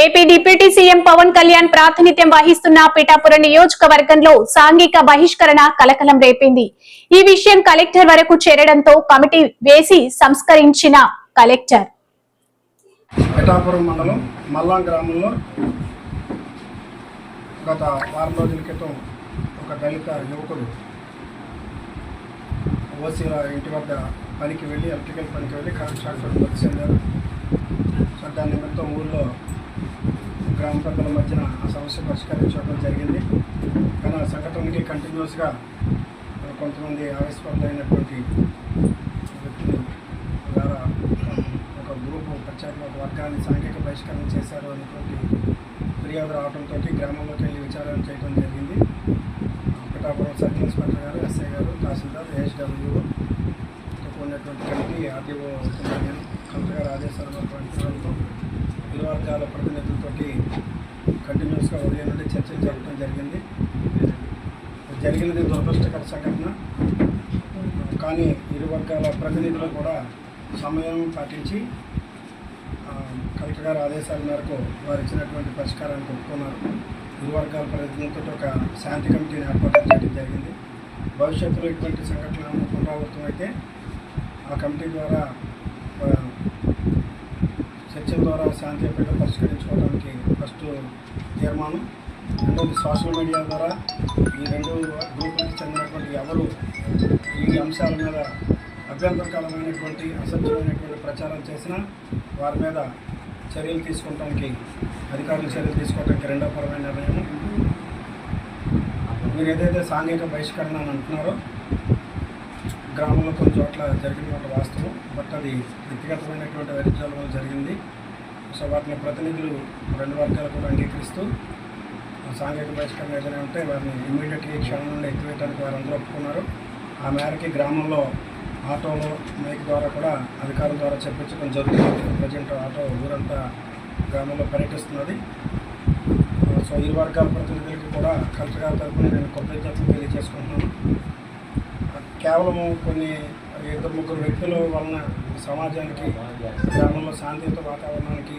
AP deputy CM Pawan Kalyan ప్రాతినిధ్యం వహిస్తున్న పిఠాపురం నియోజకవర్గంలో సాంఘిక బహిష్కరణ కలకలం రేపింది. ఈ విషయం కలెక్టర్ వరకు చేరడంతో కమిటీ వేసి సంస్కరించిన కలెక్టర్ పిఠాపురం మండలం మల్లాం గ్రామంలో గత వారం రోజుల క్రితం ఒక దళిత యువకుడు ఓసీల ఇంటి వద్ద పనికి వెళ్ళి ఎలక్ట్రికల్ పనికి వెళ్ళి కాంట్రాక్టర్ మృతి చెందారు. సో దాని నిమిత్తం ఊళ్ళో గ్రామ పెద్దల మధ్యన ఆ సమస్య పరిష్కరించడం జరిగింది. కానీ ఆ సంఘటనకి కంటిన్యూస్గా కొంతమంది ఆవేశపరులైనటువంటి వ్యక్తులు ద్వారా ఒక గ్రూపు ప్రత్యేక ఒక వర్గాన్ని సాంఘిక బహిష్కరణ చేశారు అనేటువంటి ఫిర్యాదు రావడంతో గ్రామంలోకి వెళ్ళి విచారణ చేయడం జరిగింది. పిఠాపురం సర్కిల్ ఇన్స్పెక్టర్ గారు, ఎస్ఐ గారు, తహసీల్దార్, ఏహెచ్డబ్ల్యూ ఉన్నటువంటి కమిటీ ఆర్టీఓ కలెక్టర్ గారు ఆదేశాల మేరకు ఇరు వర్గాల ప్రతినిధులతో కంటిన్యూస్గా ఉదయం నుండి చర్చలు జరపడం జరిగింది. జరిగినది దురదృష్టకర సంఘటన. కానీ ఇరు వర్గాల ప్రతినిధులు కూడా సమయం పాటించి కలెక్టర్ గారి ఆదేశాల మేరకు వారు ఇచ్చినటువంటి పరిష్కారాన్ని ఒప్పుకున్నారు. ఇరు వర్గాల ప్రతినిధులతో ఒక శాంతి కమిటీని ఏర్పాటు చేయడం జరిగింది. భవిష్యత్తులో ఇటువంటి సంఘటనలు పునరావృతం అయితే ఆ కమిటీ ద్వారా చర్చల ద్వారా శాంతియుతంగా పరిష్కరించుకోవడానికి ఫస్ట్ తీర్మానం, రెండోది సోషల్ మీడియా ద్వారా ఈ రెండు గ్రూపులకు చెందినటువంటి ఎవరు ఈ అంశాల మీద అభ్యంతరకరమైనటువంటి అసత్యమైనటువంటి ప్రచారం చేసినా వారి మీద చర్యలు తీసుకోవడానికి అధికారులు చర్యలు తీసుకోవడానికి రెండో పరమైన నిర్ణయం. మీరు ఏదైతే సాంఘిక బహిష్కరణ అని అంటున్నారో గ్రామంలో కొన్ని చోట్ల జరిగినటువంటి వాస్తవం, బట్ అది వ్యక్తిగతమైనటువంటి వైరుధ్యాల వల్ల జరిగింది. సో వాటిని ప్రతినిధులు రెండు వర్గాలు కూడా అంగీకరిస్తూ సాంఘిక బహిష్కరణ ఏదైనా ఉంటే వారిని ఇమ్మీడియట్గా ఈ క్షణం నుండి ఎత్తివేయడానికి వారందరూ ఒప్పుకున్నారు. ఆ మేరకి గ్రామంలో ఆటోలో మైక్ ద్వారా కూడా అధికారుల ద్వారా చెప్పించడం జరుగుతుంది. ప్రజెంట్ ఆటో ఊరంతా గ్రామంలో పర్యటిస్తున్నది. సో ఇరు వర్గాల ప్రతినిధులకి కూడా కలెక్టర్ గారి తరఫున నేను కృతజ్ఞతలు తెలియజేసుకుంటున్నాను. కేవలం కొన్ని ఇద్దరు ముగ్గురు వ్యక్తుల వలన సమాజానికి గ్రామంలో శాంతియుత వాతావరణానికి